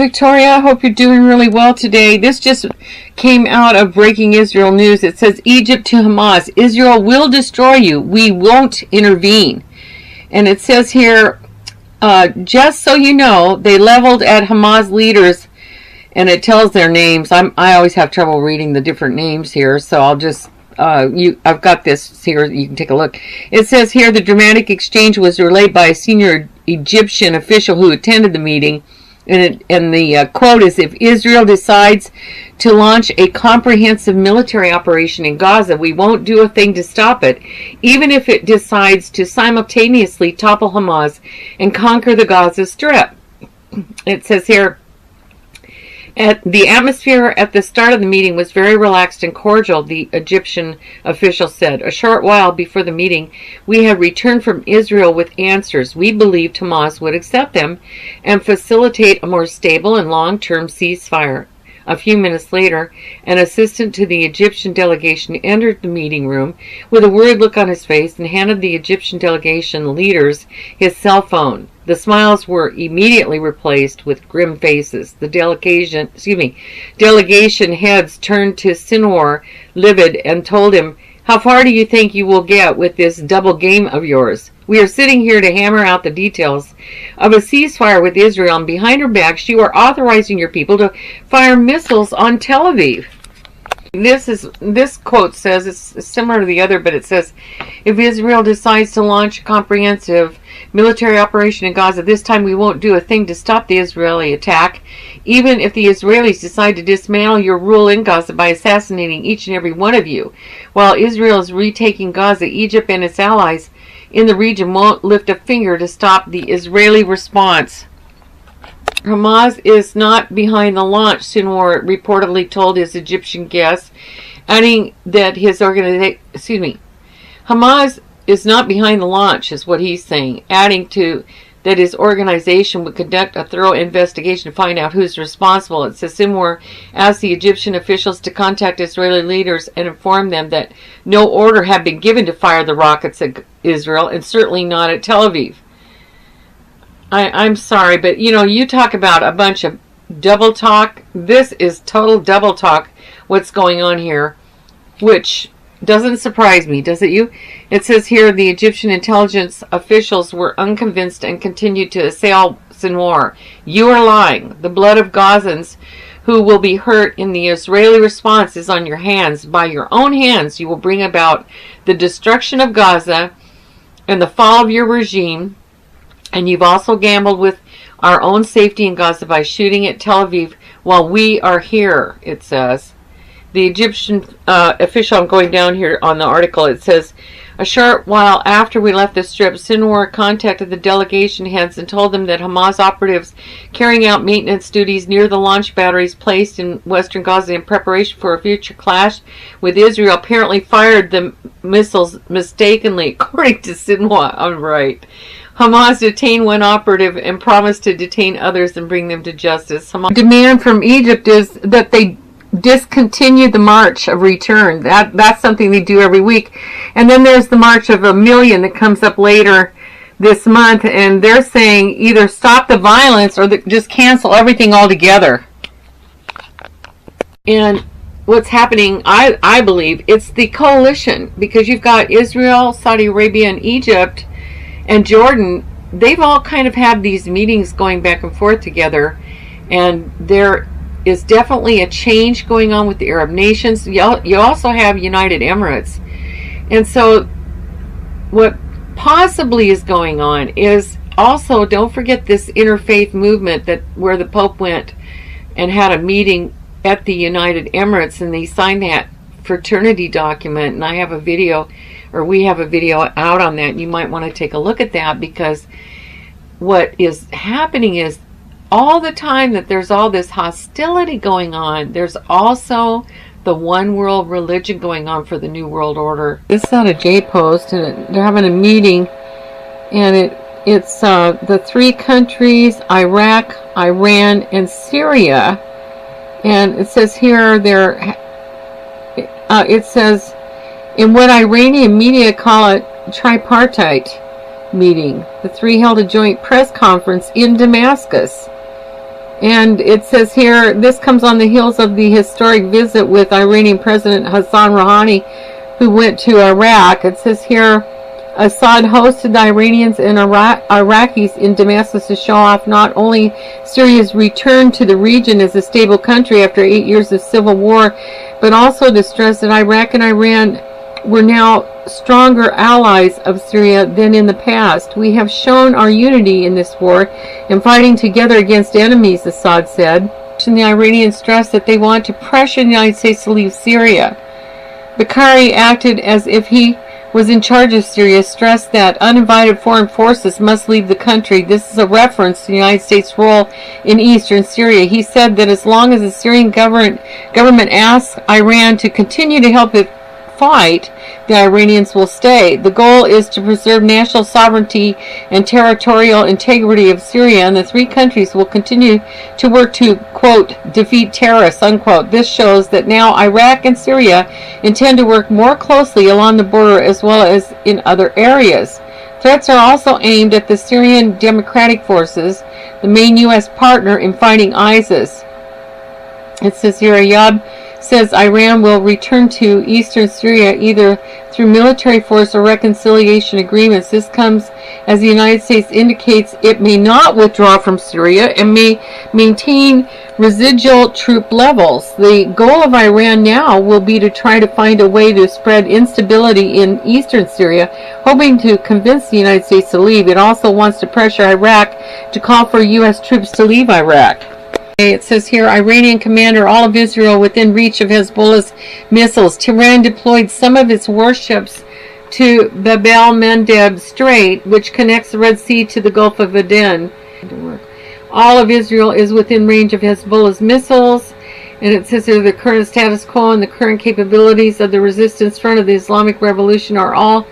Victoria. I hope you're doing really well today. This just came out of Breaking Israel News. It says, Egypt to Hamas, Israel will destroy you. We won't intervene. And it says here, just so you know, they leveled at Hamas leaders, and it tells their names. I always have trouble reading the different names here, so I'll just I've got this here. You can take a look. It says here the dramatic exchange was relayed by a senior Egyptian official who attended the meeting, and the quote is, "If Israel decides to launch a comprehensive military operation in Gaza, we won't do a thing to stop it, even if it decides to simultaneously topple Hamas and conquer the Gaza Strip." It says here, the atmosphere at the start of the meeting was very relaxed and cordial, the Egyptian official said. A short while before the meeting, we had returned from Israel with answers. We believed Hamas would accept them and facilitate a more stable and long-term ceasefire. A few minutes later, an assistant to the Egyptian delegation entered the meeting room with a worried look on his face and handed the Egyptian delegation leaders his cell phone. The smiles were immediately replaced with grim faces. The delegation heads turned to Sinwar, livid, and told him, "How far do you think you will get with this double game of yours? We are sitting here to hammer out the details of a ceasefire with Israel, and behind your backs you are authorizing your people to fire missiles on Tel Aviv." This quote says, it's similar to the other, but it says, "If Israel decides to launch a comprehensive military operation in Gaza, this time we won't do a thing to stop the Israeli attack, even if the Israelis decide to dismantle your rule in Gaza by assassinating each and every one of you. While Israel is retaking Gaza, Egypt and its allies in the region won't lift a finger to stop the Israeli response." Hamas is not behind the launch, Sinwar reportedly told his Egyptian guests, adding that Hamas is not behind the launch, is what he's saying, adding to that his organization would conduct a thorough investigation to find out who's responsible. It says Sinwar asked the Egyptian officials to contact Israeli leaders and inform them that no order had been given to fire the rockets at Israel, and certainly not at Tel Aviv. I'm sorry, but you talk about a bunch of double talk. This is total double talk, what's going on here, which doesn't surprise me, does it you? It says here the Egyptian intelligence officials were unconvinced and continued to assail Sinwar. "You are lying. The blood of Gazans who will be hurt in the Israeli response is on your hands. By your own hands you will bring about the destruction of Gaza and the fall of your regime. And you've also gambled with our own safety in Gaza by shooting at Tel Aviv while we are here," it says. The Egyptian official, I'm going down here on the article, it says, "A short while after we left the strip, Sinwar contacted the delegation heads and told them that Hamas operatives carrying out maintenance duties near the launch batteries placed in western Gaza in preparation for a future clash with Israel apparently fired the missiles mistakenly," according to Sinwar. All right. Hamas detained one operative and promised to detain others and bring them to justice. Hamas demand from Egypt is that they discontinue the March of Return. That's something they do every week. And then there's the March of a Million that comes up later this month, and they're saying either stop the violence or just cancel everything altogether. And what's happening, I believe, it's the coalition, because you've got Israel, Saudi Arabia, and Egypt, and Jordan. They've all kind of had these meetings going back and forth together, and there is definitely a change going on with the Arab nations. You also have United Emirates. And so what possibly is going on is also, don't forget this interfaith movement where the Pope went and had a meeting at the United Emirates, and they signed that fraternity document, and I have a video, or we have a video out on that. You might want to take a look at that, because what is happening is all the time that there's all this hostility going on, there's also the one world religion going on for the New World Order. This is out of J-Post, and they're having a meeting, and it's the three countries, Iraq, Iran, and Syria. And it says here, it says, in what Iranian media call it tripartite meeting, the three held a joint press conference in Damascus. And it says here, this comes on the heels of the historic visit with Iranian President Hassan Rouhani, who went to Iraq. It says here, Assad hosted the Iranians and Iraqis in Damascus to show off not only Syria's return to the region as a stable country after 8 years of civil war, but also to stress that Iraq and Iran were now stronger allies of Syria than in the past. We have shown our unity in this war and fighting together against enemies, Assad said. And the Iranians stressed that they want to pressure the United States to leave Syria. Bakari acted as if he was in charge of Syria, stressed that uninvited foreign forces must leave the country. This is a reference to the United States' role in eastern Syria. He said that as long as the Syrian government asks Iran to continue to help it fight, the Iranians will stay. The goal is to preserve national sovereignty and territorial integrity of Syria, and the three countries will continue to work to, quote, defeat terrorists, unquote. This shows that now Iraq and Syria intend to work more closely along the border as well as in other areas. Threats are also aimed at the Syrian Democratic Forces, the main U.S. partner in fighting ISIS. It says here, Ayyab says Iran will return to eastern Syria either through military force or reconciliation agreements. This comes as the United States indicates it may not withdraw from Syria and may maintain residual troop levels. The goal of Iran now will be to try to find a way to spread instability in eastern Syria, hoping to convince the United States to leave. It also wants to pressure Iraq to call for U.S. troops to leave Iraq. It says here, Iranian commander, all of Israel within reach of Hezbollah's missiles. Tehran deployed some of its warships to Bab el-Mandeb Strait, which connects the Red Sea to the Gulf of Aden. All of Israel is within range of Hezbollah's missiles. And it says here, the current status quo and the current capabilities of the resistance front of the Islamic Revolution are all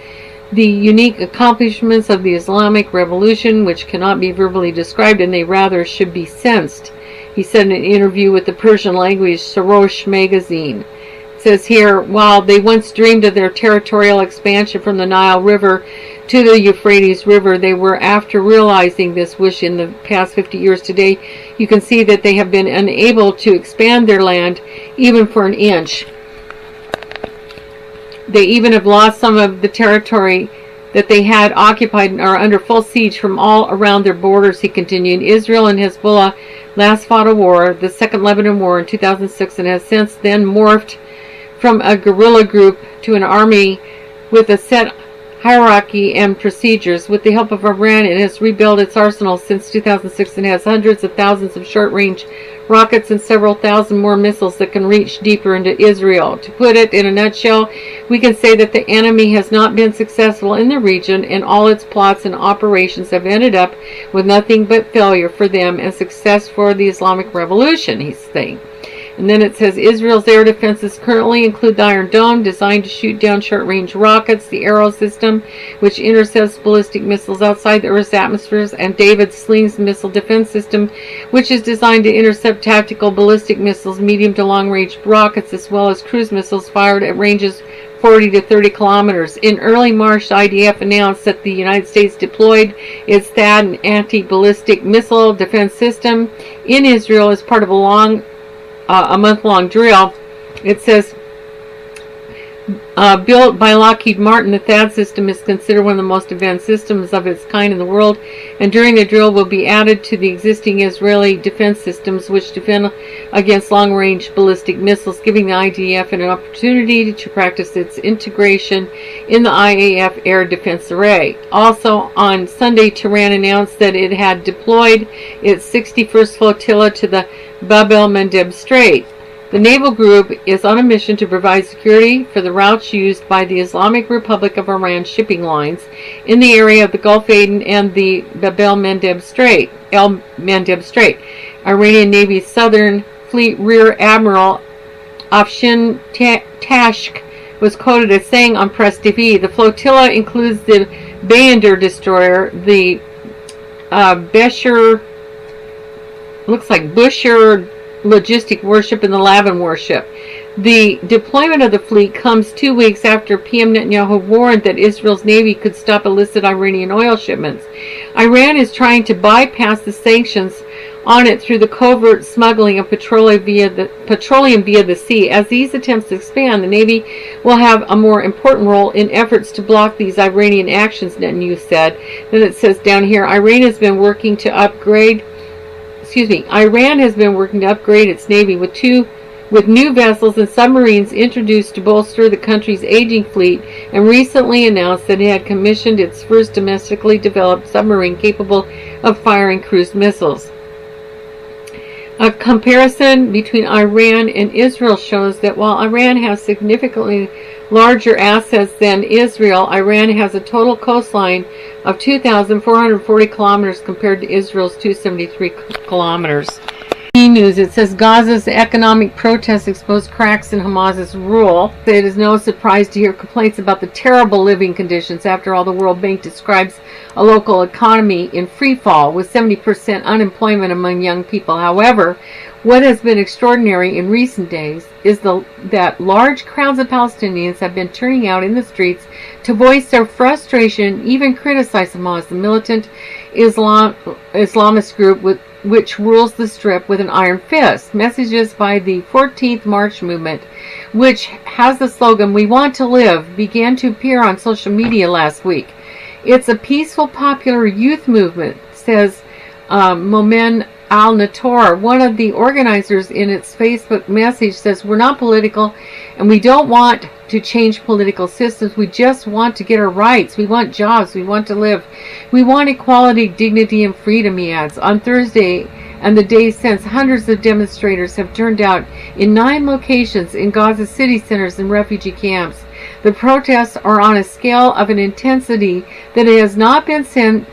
the unique accomplishments of the Islamic Revolution, which cannot be verbally described, and they rather should be sensed. He said in an interview with the Persian language Sarosh magazine. It says here, while they once dreamed of their territorial expansion from the Nile River to the Euphrates River, they were, after realizing this wish in the past 50 years today, you can see that they have been unable to expand their land even for an inch. They even have lost some of the territory that they had occupied and are under full siege from all around their borders, he continued. Israel and Hezbollah last fought a war, the Second Lebanon War in 2006, and has since then morphed from a guerrilla group to an army with a set hierarchy and procedures. With the help of Iran, it has rebuilt its arsenal since 2006 and has hundreds of thousands of short-range rockets and several thousand more missiles that can reach deeper into Israel. To put it in a nutshell, we can say that the enemy has not been successful in the region, and all its plots and operations have ended up with nothing but failure for them and success for the Islamic Revolution, he's saying. And then it says Israel's air defenses currently include the Iron Dome, designed to shoot down short-range rockets, the Arrow system, which intercepts ballistic missiles outside the Earth's atmospheres, and David's Slings missile defense system, which is designed to intercept tactical ballistic missiles, medium to long-range rockets, as well as cruise missiles fired at ranges 40 to 30 kilometers. In early March, the IDF announced that the United States deployed its THAAD anti-ballistic missile defense system in Israel as part of a month-long drill. It says, built by Lockheed Martin, the THAAD system is considered one of the most advanced systems of its kind in the world, and during the drill will be added to the existing Israeli defense systems, which defend against long-range ballistic missiles, giving the IDF an opportunity to practice its integration in the IAF air defense array. Also, on Sunday, Tehran announced that it had deployed its 61st flotilla to the Bab el-Mandeb Strait. The naval group is on a mission to provide security for the routes used by the Islamic Republic of Iran shipping lines in the area of the Gulf Aden and the Bab el-Mandeb Strait. Iranian Navy's Southern Fleet Rear Admiral Afshin Tashk was quoted as saying on Press TV, the flotilla includes the Bayender destroyer, the Busher logistic warship, and the Lavin warship. The deployment of the fleet comes 2 weeks after PM Netanyahu warned that Israel's Navy could stop illicit Iranian oil shipments. Iran is trying to bypass the sanctions on it through the covert smuggling of petroleum via the sea. As these attempts expand, the Navy will have a more important role in efforts to block these Iranian actions, Netanyahu said. Then it says down here, Iran has been working to upgrade its navy with new vessels and submarines introduced to bolster the country's aging fleet, and recently announced that it had commissioned its first domestically developed submarine capable of firing cruise missiles. A comparison between Iran and Israel shows that while Iran has significantly larger assets than Israel, Iran has a total coastline of 2,440 kilometers compared to Israel's 273 kilometers. News, it says Gaza's economic protests exposed cracks in Hamas's rule. It is no surprise to hear complaints about the terrible living conditions. After all, the World Bank describes a local economy in free fall with 70% unemployment among young people. However, what has been extraordinary in recent days is that large crowds of Palestinians have been turning out in the streets to voice their frustration, even criticize Hamas, the militant Islamist group which rules the Strip with an iron fist. Messages by the 14th March movement, which has the slogan, "We want to live," began to appear on social media last week. It's a peaceful, popular youth movement, says Momen Al-Nator, one of the organizers. In its Facebook message says, "We're not political and we don't want to change political systems. We just want to get our rights. We want jobs. We want to live. We want equality, dignity, and freedom," he adds. On Thursday and the days since, hundreds of demonstrators have turned out in 9 locations in Gaza city centers and refugee camps. The protests are on a scale of an intensity that has not been seen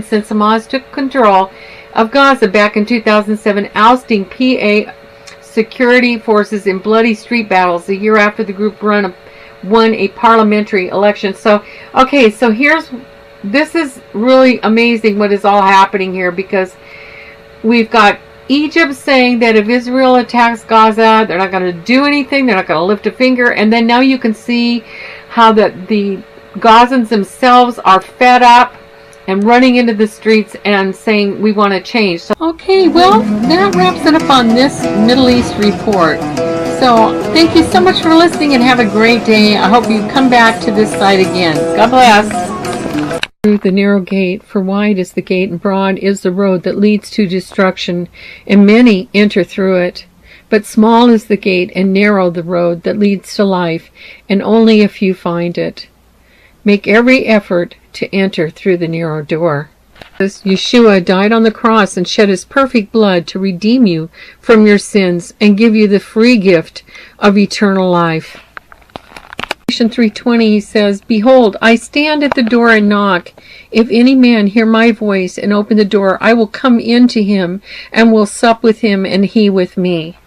since Hamas took control of Gaza back in 2007, ousting PA security forces in bloody street battles a year after the group won a parliamentary election. So this is really amazing what is all happening here, because we've got Egypt saying that if Israel attacks Gaza, they're not going to do anything, they're not going to lift a finger, and then now you can see how the Gazans themselves are fed up and running into the streets and saying we want to change. So, okay, well, that wraps it up on this Middle East report. So thank you so much for listening and have a great day. I hope you come back to this site again. God bless. Through the narrow gate, for wide is the gate and broad is the road that leads to destruction, and many enter through it. But small is the gate and narrow the road that leads to life, and only a few find it. Make every effort to enter through the narrow door. Yeshua died on the cross and shed his perfect blood to redeem you from your sins and give you the free gift of eternal life. Revelation 3:20, he says, "Behold, I stand at the door and knock. If any man hear my voice and open the door, I will come in to him and will sup with him and he with me."